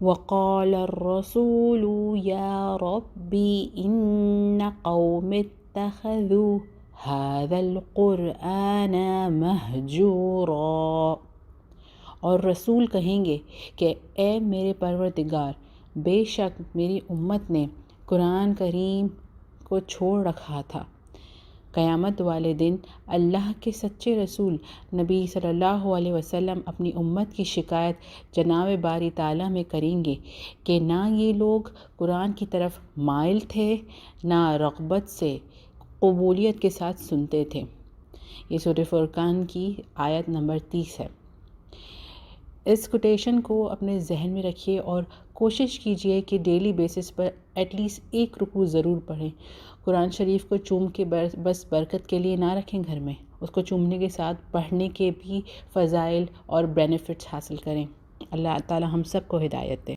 وقال الرسول یا ربی ان قوم اتخذوا هذا القرآن مہجورا۔ اور رسول کہیں گے کہ اے میرے پروردگار، بے شک میری امت نے قرآن کریم کو چھوڑ رکھا تھا۔ قیامت والے دن اللہ کے سچے رسول نبی صلی اللہ علیہ وسلم اپنی امت کی شکایت جناب باری تعالیٰ میں کریں گے کہ نہ یہ لوگ قرآن کی طرف مائل تھے، نہ رغبت سے قبولیت کے ساتھ سنتے تھے۔ یہ سورہ فرقان کی آیت نمبر 30 ہے۔ اس کوٹیشن کو اپنے ذہن میں رکھیے اور کوشش کیجئے کہ ڈیلی بیسس پر ایٹ لیسٹ ایک رکوع ضرور پڑھیں۔ قرآن شریف کو چوم کے بس برکت کے لیے نہ رکھیں گھر میں، اس کو چومنے کے ساتھ پڑھنے کے بھی فضائل اور بینیفٹس حاصل کریں۔ اللہ تعالی ہم سب کو ہدایت دے۔